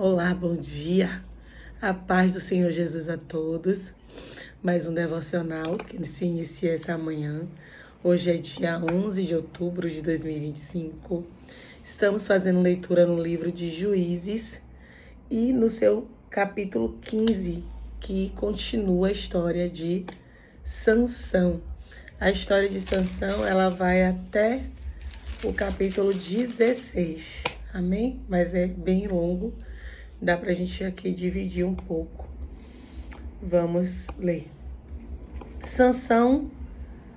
Olá, bom dia. A paz do Senhor Jesus a todos. Mais um devocional que se inicia essa manhã. Hoje é dia 11 de outubro de 2025. Estamos fazendo leitura no livro de Juízes e no seu capítulo 15, que continua a história de Sansão. A história de Sansão, ela vai até o capítulo 16. Amém? Mas é bem longo. Dá pra gente aqui dividir um pouco. Vamos ler. Sansão,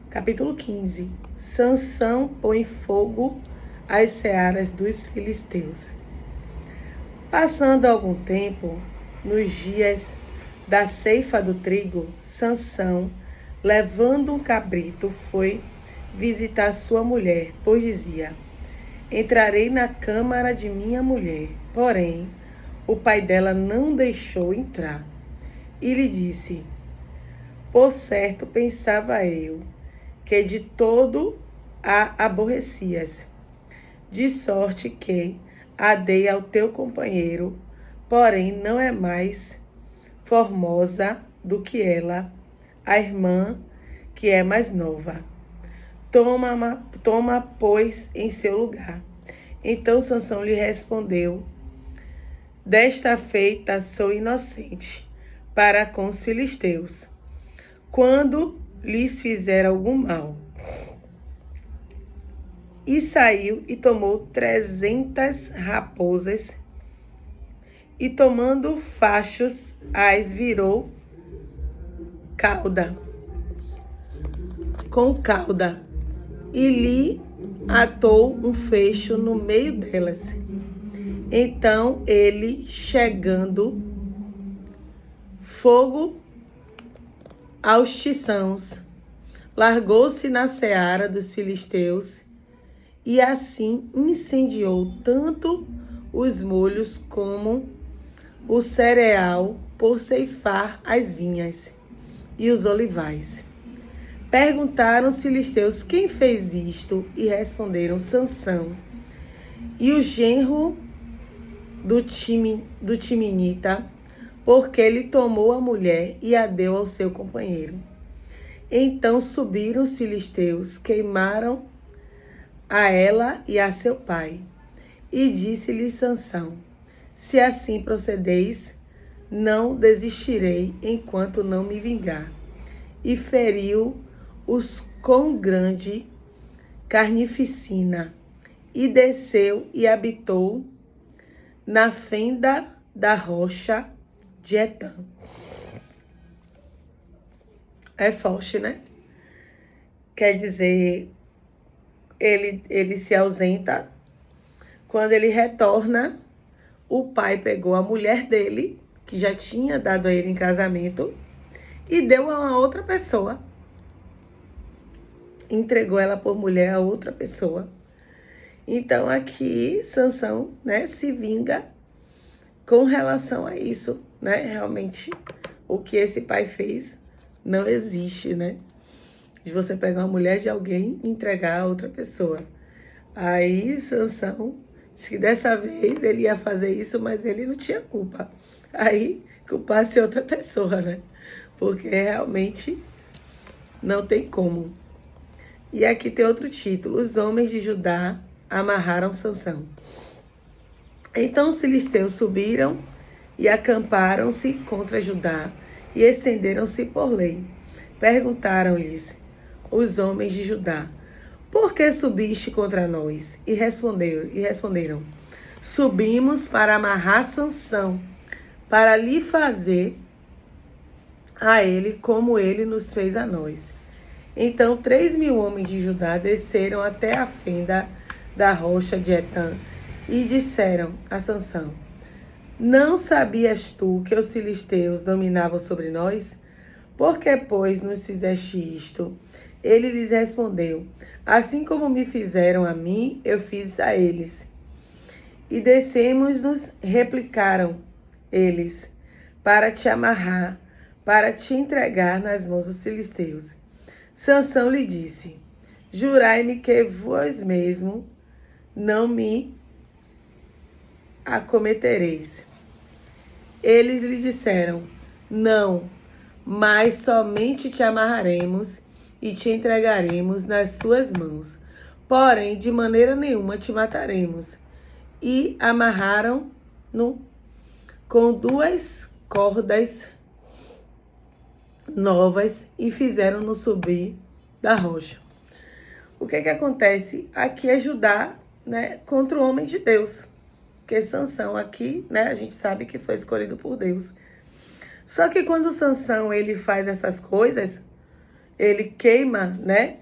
capítulo 15. Sansão põe fogo às searas dos filisteus. Passando algum tempo, nos dias da ceifa do trigo, Sansão, levando um cabrito, foi visitar sua mulher, pois dizia: entrarei na câmara de minha mulher. Porém, o pai dela não deixou entrar e lhe disse: por certo pensava eu que de todo a aborrecias, de sorte que a dei ao teu companheiro, porém não é mais formosa do que ela, a irmã que é mais nova. Toma, pois, em seu lugar. Então Sansão lhe respondeu: desta feita sou inocente para com os filisteus, quando lhes fizer algum mal. E saiu e tomou 300 raposas, e tomando fachos, as virou com cauda, e lhe atou um fecho no meio delas. Então ele, chegando fogo aos tiçãos, largou-se na seara dos filisteus, e assim incendiou tanto os molhos como o cereal, por ceifar as vinhas e os olivais. Perguntaram os filisteus: quem fez isto? E responderam: Sansão. E o genro do Timinita, porque ele tomou a mulher e a deu ao seu companheiro. Então subiram os filisteus, queimaram a ela e a seu pai. E disse-lhe Sansão: se assim procedeis, não desistirei enquanto não me vingar. E feriu-os com grande carnificina, e desceu e habitou na fenda da rocha de Etã. É forte, né? Quer dizer, ele se ausenta. Quando ele retorna, o pai pegou a mulher dele, que já tinha dado a ele em casamento, e deu a uma outra pessoa. Entregou ela por mulher a outra pessoa. Então aqui Sansão, né, se vinga com relação a isso, né? Realmente o que esse pai fez não existe, né? De você pegar uma mulher de alguém e entregar a outra pessoa. Aí Sansão disse que dessa vez ele ia fazer isso, mas ele não tinha culpa. Aí culpasse outra pessoa, né? Porque realmente não tem como. E aqui tem outro título: os homens de Judá amarraram Sansão. Então os filisteus subiram e acamparam-se contra Judá e estenderam-se por lei. Perguntaram-lhes os homens de Judá: por que subiste contra nós? E responderam: subimos para amarrar Sansão, para lhe fazer a ele como ele nos fez a nós. Então 3.000 homens de Judá desceram até a fenda da rocha de Etã e disseram a Sansão: não sabias tu que os filisteus dominavam sobre nós? Por que, pois, nos fizeste isto? Ele lhes respondeu: assim como me fizeram a mim, eu fiz a eles. E descemos-nos, replicaram eles, para te amarrar, para te entregar nas mãos dos filisteus. Sansão lhe disse: jurai-me que vós mesmo não me acometereis. Eles lhe disseram: não, mas somente te amarraremos e te entregaremos nas suas mãos. Porém, de maneira nenhuma te mataremos. E amarraram-no com 2 cordas novas e fizeram-no subir da rocha. O que acontece? Aqui é Judá, né, contra o homem de Deus. Porque Sansão aqui, né, a gente sabe que foi escolhido por Deus. Só que quando Sansão ele faz essas coisas, ele queima, né,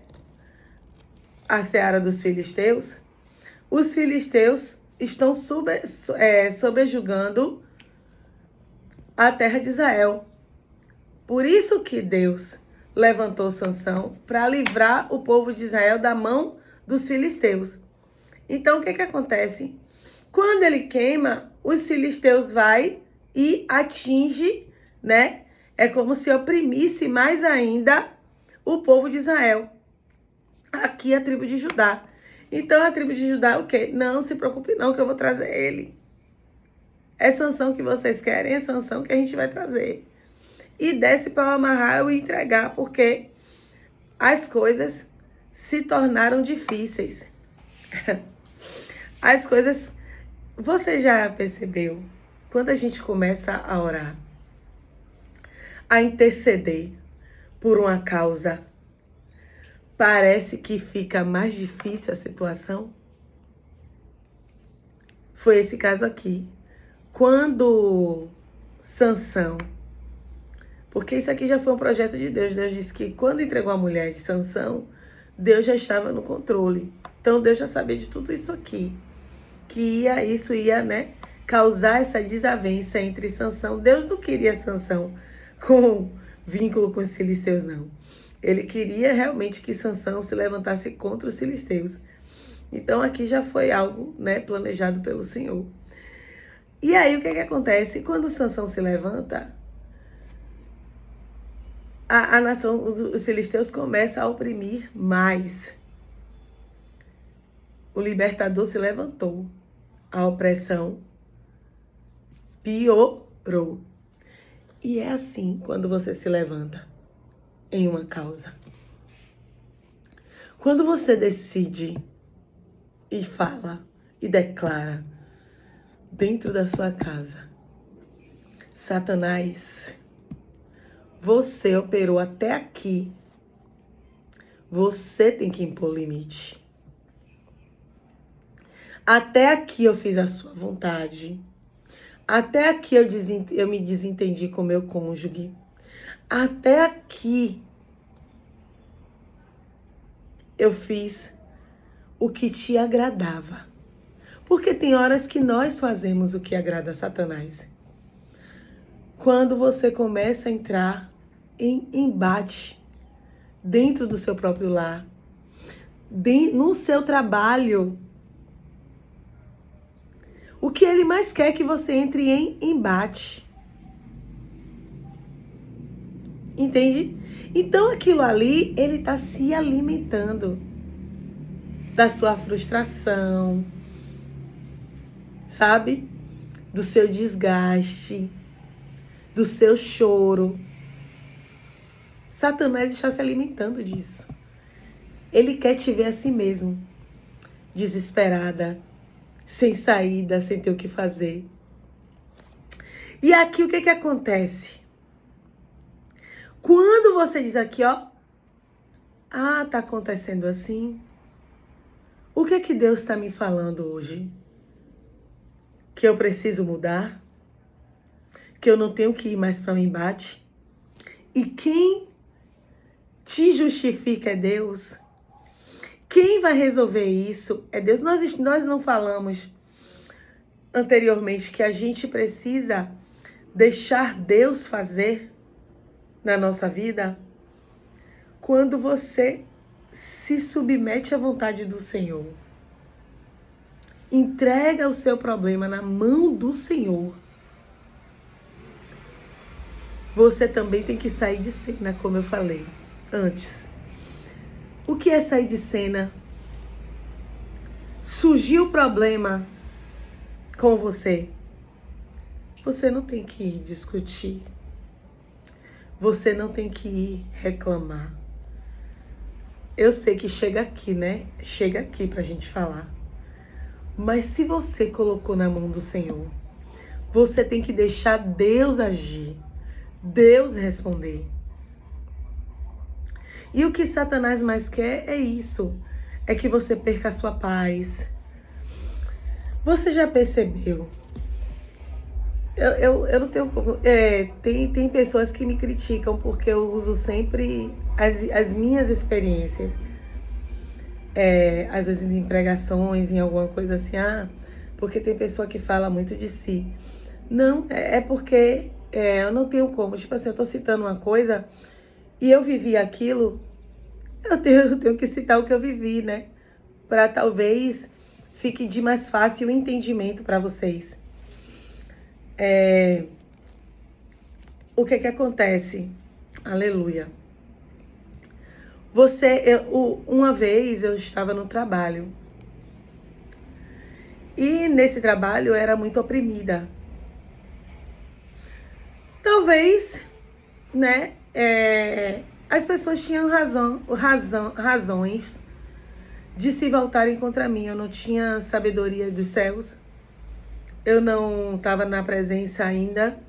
a seara dos filisteus, os filisteus estão subjugando a terra de Israel. Por isso que Deus levantou Sansão para livrar o povo de Israel da mão dos filisteus. Então, o que acontece? Quando ele queima, os filisteus vai e atinge, né? É como se oprimisse mais ainda o povo de Israel. Aqui a tribo de Judá. Então, a tribo de Judá, o quê? Não se preocupe não, que eu vou trazer ele. É Sansão que vocês querem, é Sansão que a gente vai trazer. E desce para amarrar e entregar, porque as coisas se tornaram difíceis. As coisas... Você já percebeu? Quando a gente começa a orar, a interceder por uma causa, parece que fica mais difícil a situação? Foi esse caso aqui. Quando Sansão... Porque isso aqui já foi um projeto de Deus. Deus disse que quando entregou a mulher de Sansão, Deus já estava no controle. Então Deus já sabia de tudo isso aqui. Que isso ia, né, causar essa desavença entre Sansão. Deus não queria Sansão com vínculo com os filisteus, não. Ele queria realmente que Sansão se levantasse contra os filisteus. Então aqui já foi algo, né, planejado pelo Senhor. E aí o que acontece? Quando Sansão se levanta, a nação, os filisteus começam a oprimir mais. O libertador se levantou. A opressão piorou. E é assim quando você se levanta em uma causa. Quando você decide e fala e declara dentro da sua casa: Satanás, você operou até aqui. Você tem que impor limite. Até aqui eu fiz a sua vontade. Até aqui eu me desentendi com meu cônjuge. Até aqui eu fiz o que te agradava. Porque tem horas que nós fazemos o que agrada a Satanás. Quando você começa a entrar em embate dentro do seu próprio lar, no seu trabalho, o que ele mais quer é que você entre em embate. Entende? Então aquilo ali, ele está se alimentando da sua frustração, sabe? Do seu desgaste, do seu choro. Satanás está se alimentando disso. Ele quer te ver assim mesmo, desesperada, sem saída, sem ter o que fazer. E aqui o que acontece? Quando você diz aqui, ó, tá acontecendo assim. O que Deus está me falando hoje? Que eu preciso mudar? Que eu não tenho que ir mais para o embate? E quem te justifica é Deus? Quem vai resolver isso é Deus. Nós não falamos anteriormente que a gente precisa deixar Deus fazer na nossa vida? Quando você se submete à vontade do Senhor, entrega o seu problema na mão do Senhor, você também tem que sair de cena, como eu falei antes. O que é sair de cena? Surgiu o problema com você. Você não tem que ir discutir. Você não tem que ir reclamar. Eu sei que chega aqui, né? Chega aqui pra gente falar. Mas se você colocou na mão do Senhor, você tem que deixar Deus agir, Deus responder. E o que Satanás mais quer é isso, é que você perca a sua paz. Você já percebeu? Eu não tenho como. Tem pessoas que me criticam porque eu uso sempre as minhas experiências. Às vezes em pregações, em alguma coisa assim, porque tem pessoa que fala muito de si. Não, é porque eu não tenho como. Tipo assim, eu tô citando uma coisa e eu vivi aquilo, eu tenho que citar o que eu vivi, né? Para talvez fique de mais fácil entendimento para vocês. O que acontece? Aleluia. Uma vez eu estava no trabalho. E nesse trabalho eu era muito oprimida. Talvez, né, as pessoas tinham razões de se voltarem contra mim. Eu não tinha sabedoria dos céus. Eu não estava na presença ainda.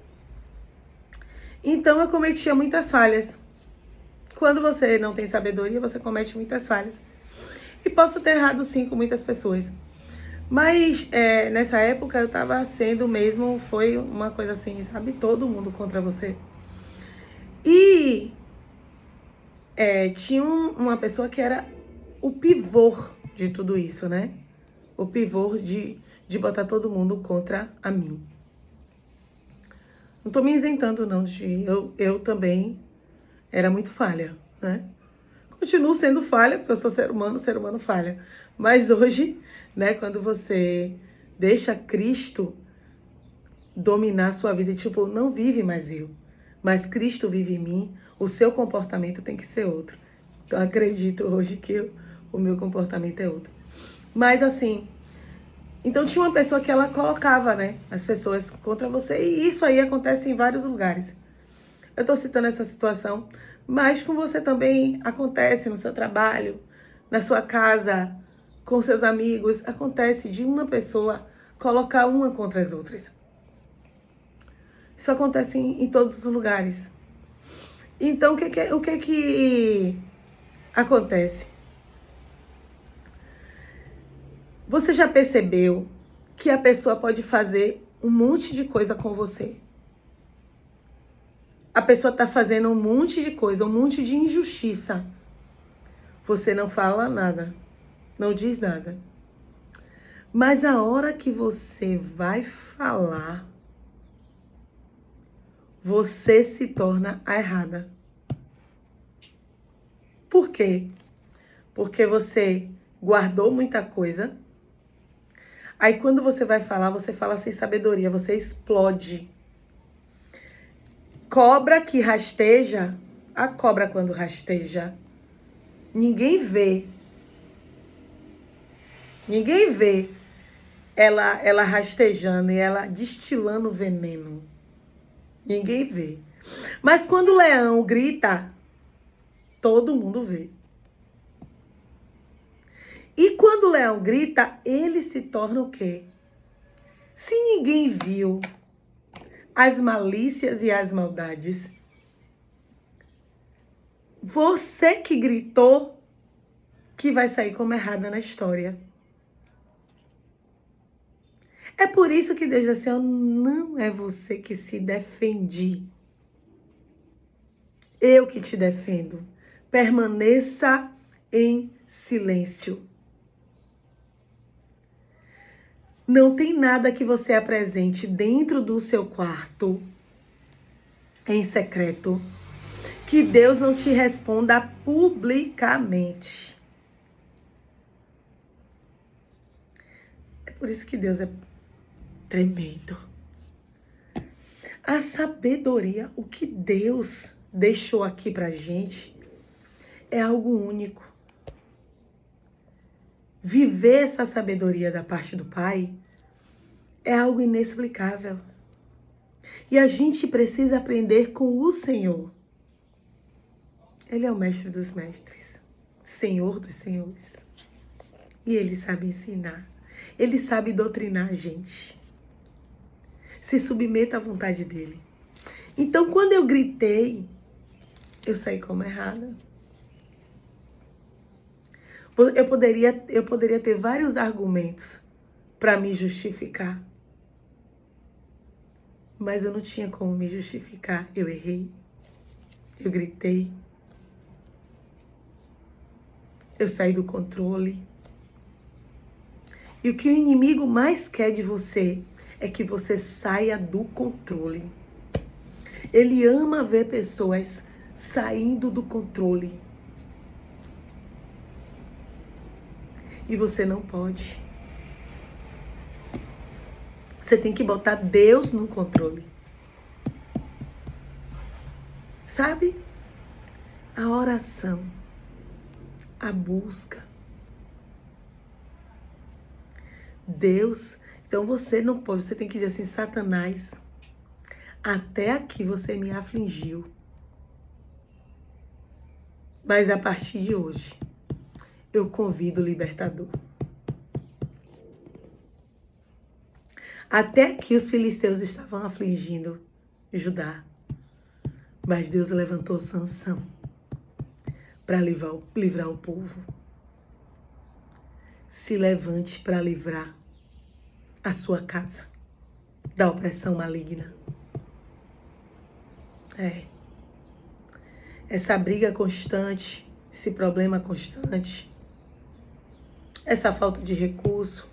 Então eu cometia muitas falhas. Quando você não tem sabedoria, você comete muitas falhas. E posso ter errado sim com muitas pessoas. Mas nessa época eu tava sendo mesmo, foi uma coisa assim, sabe? Todo mundo contra você. E tinha uma pessoa que era o pivô de tudo isso, né? O pivô de botar todo mundo contra a mim. Não tô me isentando não, eu também era muito falha, né? Continuo sendo falha, porque eu sou ser humano falha. Mas hoje, né, quando você deixa Cristo dominar a sua vida, tipo, não vive mais eu, mas Cristo vive em mim, o seu comportamento tem que ser outro. Então, acredito hoje que o meu comportamento é outro. Mas, assim, então tinha uma pessoa que ela colocava, né, as pessoas contra você, e isso aí acontece em vários lugares. Eu tô citando essa situação, mas com você também acontece no seu trabalho, na sua casa, com seus amigos, acontece de uma pessoa colocar uma contra as outras. Isso acontece em todos os lugares. Então, o que acontece? Você já percebeu que a pessoa pode fazer um monte de coisa com você? A pessoa tá fazendo um monte de coisa, um monte de injustiça. Você não fala nada, não diz nada. Mas a hora que você vai falar, você se torna a errada. Por quê? Porque você guardou muita coisa. Aí quando você vai falar, você fala sem sabedoria, você explode. Cobra que rasteja, a cobra quando rasteja, ninguém vê. Ninguém vê ela rastejando e ela destilando veneno. Ninguém vê. Mas quando o leão grita, todo mundo vê. E quando o leão grita, ele se torna o quê? Se ninguém viu as malícias e as maldades, você que gritou que vai sair como errada na história. É por isso que Deus diz assim, não é você que se defende. Eu que te defendo. Permaneça em silêncio. Não tem nada que você apresente dentro do seu quarto, em secreto, que Deus não te responda publicamente. É por isso que Deus é tremendo. A sabedoria, o que Deus deixou aqui pra gente, é algo único. Viver essa sabedoria da parte do Pai é algo inexplicável. E a gente precisa aprender com o Senhor. Ele é o mestre dos mestres, Senhor dos senhores. E ele sabe ensinar. Ele sabe doutrinar a gente. Se submeta à vontade dele. Então, quando eu gritei, eu saí como errada. Eu poderia ter vários argumentos para me justificar. Mas eu não tinha como me justificar. Eu errei. Eu gritei. Eu saí do controle. E o que o inimigo mais quer de você é que você saia do controle. Ele ama ver pessoas saindo do controle. E você não pode. Você tem que botar Deus no controle. Sabe? A oração, a busca. Deus, então você não pode, você tem que dizer assim, Satanás, até aqui você me afligiu. Mas a partir de hoje, eu convido o libertador. Até aqui os filisteus estavam afligindo Judá. Mas Deus levantou Sansão para livrar o povo. Se levante para livrar a sua casa da opressão maligna. Essa briga constante, esse problema constante, essa falta de recurso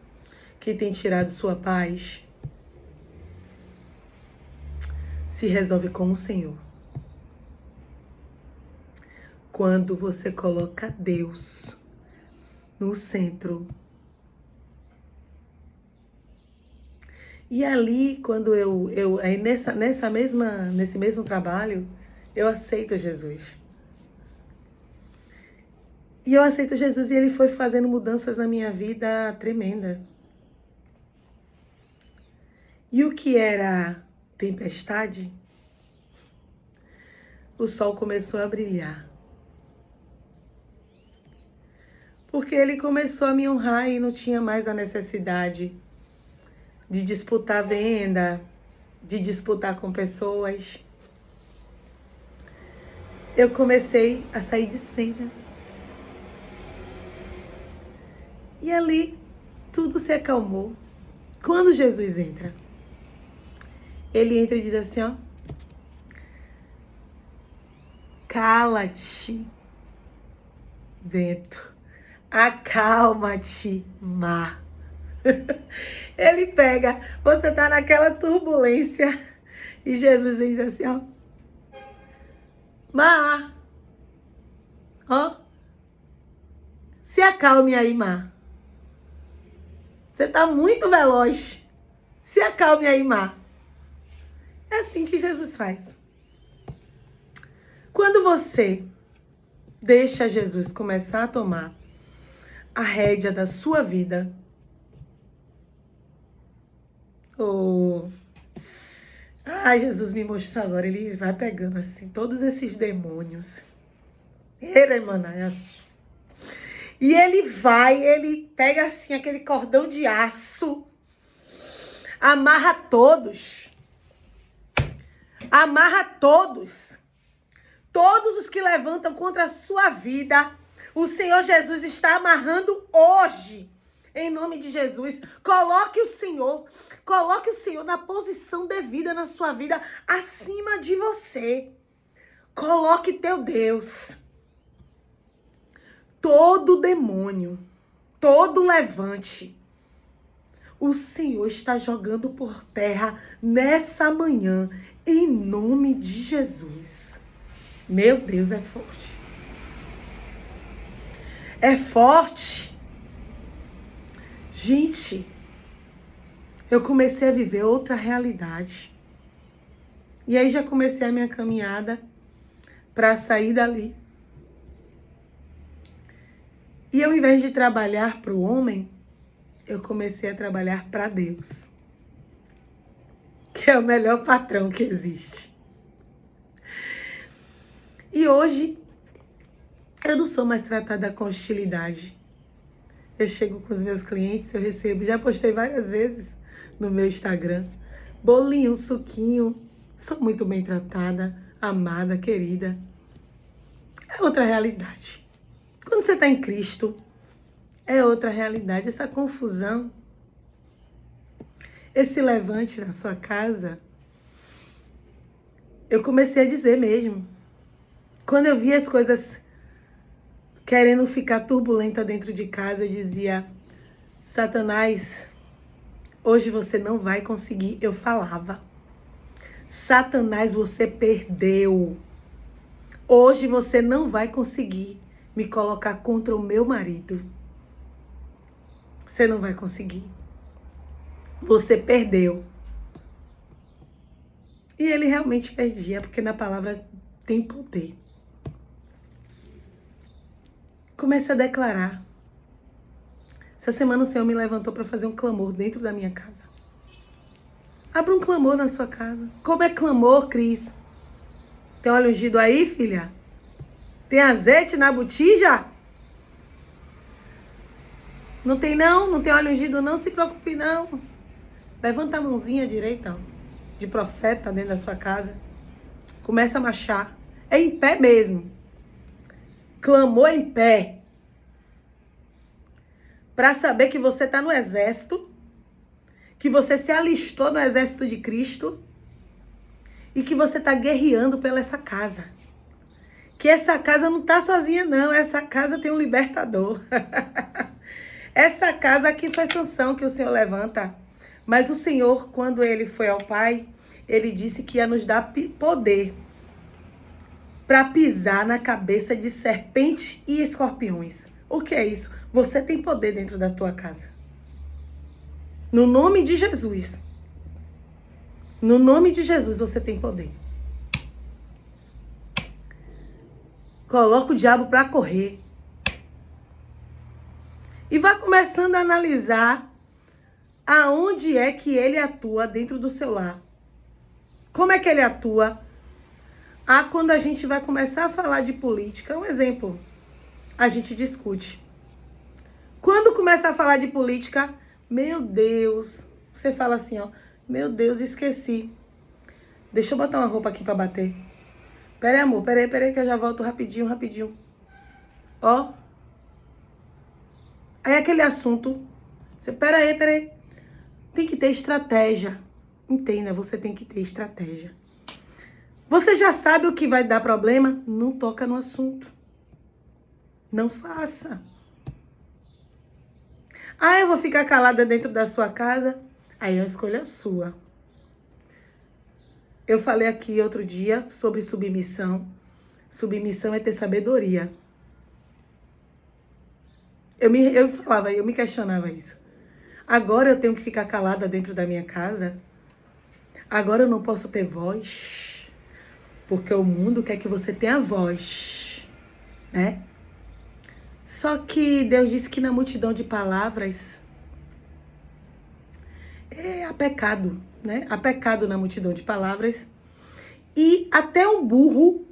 que tem tirado sua paz, se resolve com o Senhor. Quando você coloca Deus no centro. E ali, quando nesse mesmo trabalho, eu aceito Jesus. E eu aceito Jesus e ele foi fazendo mudanças na minha vida tremenda. E o que era tempestade, o sol começou a brilhar. Porque ele começou a me honrar e não tinha mais a necessidade de disputar venda, de disputar com pessoas. Eu comecei a sair de cena. E ali tudo se acalmou. Quando Jesus entra, ele entra e diz assim, ó, cala-te, vento, acalma-te, mar. Ele pega, você tá naquela turbulência e Jesus diz assim, ó, mar, ó, se acalme aí, mar. Você tá muito veloz, se acalme aí, mar. É assim que Jesus faz. Quando você deixa Jesus começar a tomar a rédea da sua vida, Jesus me mostrou agora, ele vai pegando assim, todos esses demônios. E ele pega assim, aquele cordão de aço, amarra todos os que levantam contra a sua vida, o Senhor Jesus está amarrando hoje. Em nome de Jesus, coloque o Senhor na posição devida na sua vida, acima de você. Coloque teu Deus. Todo demônio, todo levante, o Senhor está jogando por terra nessa manhã, em nome de Jesus. Meu Deus, é forte. É forte. Gente, eu comecei a viver outra realidade. E aí já comecei a minha caminhada para sair dali. E ao invés de trabalhar para o homem, eu comecei a trabalhar para Deus. que é o melhor patrão que existe. E hoje, eu não sou mais tratada com hostilidade. Eu chego com os meus clientes, eu recebo, já postei várias vezes no meu Instagram, bolinho, suquinho, sou muito bem tratada, amada, querida. É outra realidade. Quando você está em Cristo, é outra realidade. Essa confusão, esse levante na sua casa, eu comecei a dizer mesmo. Quando eu via as coisas querendo ficar turbulenta dentro de casa, eu dizia, Satanás, hoje você não vai conseguir. Eu falava, Satanás, você perdeu. Hoje você não vai conseguir me colocar contra o meu marido. Você não vai conseguir. Você perdeu. E ele realmente perdia, porque na palavra tem poder. Comece a declarar. Essa semana o Senhor me levantou para fazer um clamor dentro da minha casa. Abra um clamor na sua casa. Como é clamor, Cris? Tem óleo ungido aí, filha? Tem azeite na botija? Não tem não? Não tem óleo ungido não? Se preocupe não. Levanta a mãozinha direita, ó, de profeta dentro da sua casa. Começa a marchar. É em pé mesmo. Clamou em pé. Para saber que você está no exército. Que você se alistou no exército de Cristo. E que você está guerreando pela essa casa. Que essa casa não está sozinha não. Essa casa tem um libertador. Essa casa aqui foi Sansão que o Senhor levanta. Mas o Senhor, quando ele foi ao Pai, ele disse que ia nos dar poder para pisar na cabeça de serpente e escorpiões. O que é isso? Você tem poder dentro da tua casa. No nome de Jesus. No nome de Jesus você tem poder. Coloca o diabo para correr. E vá começando a analisar aonde é que ele atua dentro do seu lar. Como é que ele atua? Quando a gente vai começar a falar de política, um exemplo, a gente discute. Quando começa a falar de política, meu Deus, você fala assim, ó, meu Deus, esqueci. Deixa eu botar uma roupa aqui pra bater. Pera aí, amor, pera aí que eu já volto rapidinho. Ó. Aí aquele assunto, você, pera aí. Tem que ter estratégia. Entenda, você tem que ter estratégia. Você já sabe o que vai dar problema? Não toca no assunto. Não faça. Eu vou ficar calada dentro da sua casa? Aí é uma escolha sua. Eu falei aqui outro dia sobre submissão. Submissão é ter sabedoria. Eu me questionava isso. Agora eu tenho que ficar calada dentro da minha casa? Agora eu não posso ter voz? Porque o mundo quer que você tenha voz, né? Só que Deus disse que na multidão de palavras há pecado, né? Há pecado na multidão de palavras. E até um burro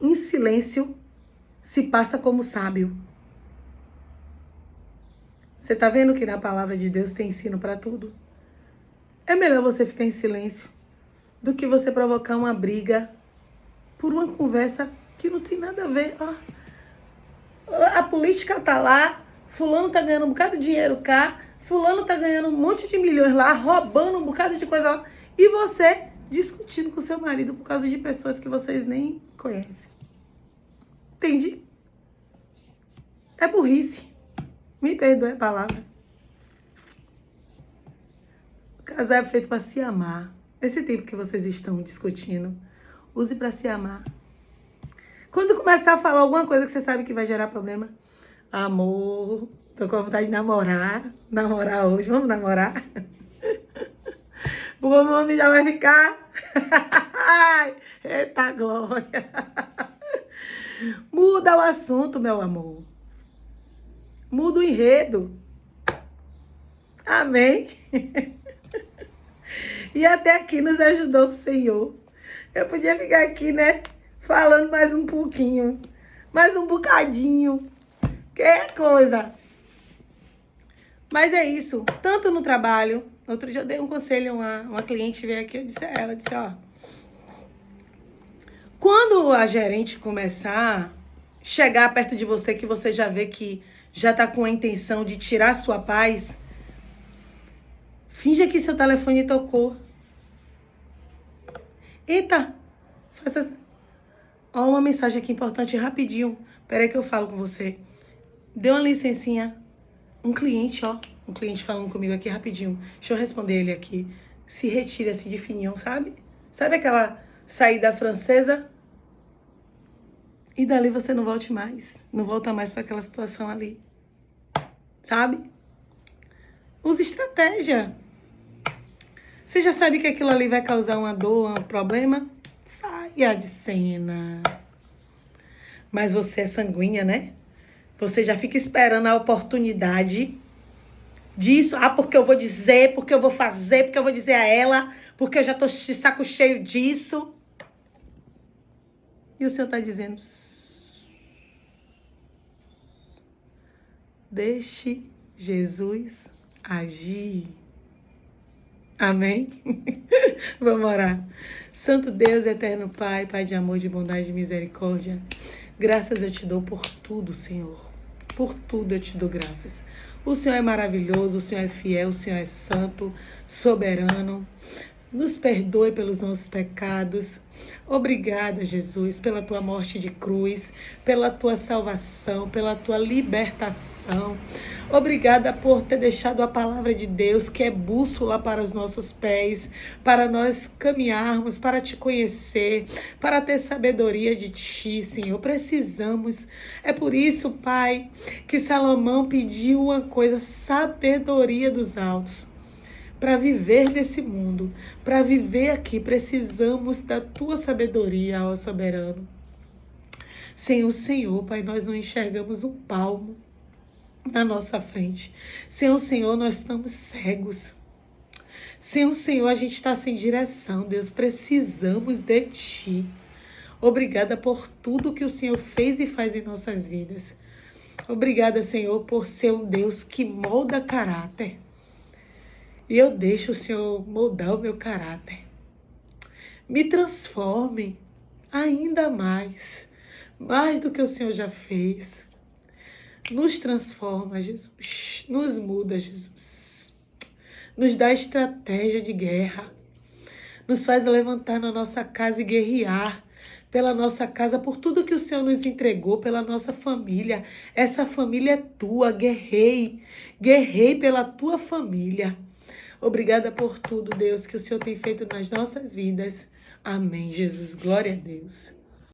em silêncio se passa como sábio. Você tá vendo que na palavra de Deus tem ensino para tudo? É melhor você ficar em silêncio do que você provocar uma briga por uma conversa que não tem nada a ver. A política tá lá, fulano tá ganhando um bocado de dinheiro cá, fulano tá ganhando um monte de milhões lá, roubando um bocado de coisa lá, e você discutindo com seu marido por causa de pessoas que vocês nem conhecem. Entende? É burrice. Me perdoe a palavra. O casal é feito para se amar. Esse tempo que vocês estão discutindo, use para se amar. Quando começar a falar alguma coisa que você sabe que vai gerar problema, amor, tô com vontade de namorar hoje, vamos namorar? O homem já vai ficar. Ai, eita glória. Muda o assunto, meu amor. Muda o enredo. Amém. E até aqui nos ajudou o Senhor. Eu podia ficar aqui, né? Falando mais um pouquinho. Mais um bocadinho. Que coisa. Mas é isso. Tanto no trabalho. Outro dia eu dei um conselho a uma cliente veio aqui. Eu disse a ela, disse, ó. Quando a gerente começar a chegar perto de você, que você já vê que já tá com a intenção de tirar a sua paz, finja que seu telefone tocou. Eita, faça assim. Ó, uma mensagem aqui importante, rapidinho. Peraí que eu falo com você. Dê uma licencinha. Um cliente falando comigo aqui rapidinho. Deixa eu responder ele aqui. Se retire assim de fininho, sabe? Sabe aquela saída francesa? E dali você não volte mais. Não volta mais para aquela situação ali. Sabe? Use estratégia. Você já sabe que aquilo ali vai causar uma dor, um problema? Saia de cena. Mas você é sanguínea, né? Você já fica esperando a oportunidade disso. Ah, porque eu vou dizer, porque eu vou fazer, porque eu vou dizer a ela, porque eu já tô de saco cheio disso. E o Senhor tá dizendo... Deixe Jesus agir. Amém? Vamos orar. Santo Deus, eterno Pai, Pai de amor, de bondade e misericórdia, graças eu te dou por tudo, Senhor. Por tudo eu te dou graças. O Senhor é maravilhoso, o Senhor é fiel, o Senhor é santo, soberano. Nos perdoe pelos nossos pecados. Obrigada, Jesus, pela tua morte de cruz, pela tua salvação, pela tua libertação. Obrigada por ter deixado a palavra de Deus, que é bússola para os nossos pés, para nós caminharmos, para te conhecer, para ter sabedoria de ti, Senhor. Precisamos. É por isso, Pai, que Salomão pediu uma coisa, sabedoria dos altos. Para viver nesse mundo, para viver aqui, precisamos da tua sabedoria, ó soberano. Sem o Senhor, Pai, nós não enxergamos um palmo na nossa frente. Sem o Senhor, nós estamos cegos. Sem o Senhor, a gente está sem direção. Deus, precisamos de ti. Obrigada por tudo que o Senhor fez e faz em nossas vidas. Obrigada, Senhor, por ser um Deus que molda caráter. E eu deixo o Senhor moldar o meu caráter. Me transforme ainda mais do que o Senhor já fez. Nos transforma, Jesus. Nos muda, Jesus. Nos dá estratégia de guerra. Nos faz levantar na nossa casa e guerrear pela nossa casa, por tudo que o Senhor nos entregou, pela nossa família. Essa família é tua, guerrei pela tua família. Obrigada por tudo, Deus, que o Senhor tem feito nas nossas vidas. Amém, Jesus. Glória a Deus.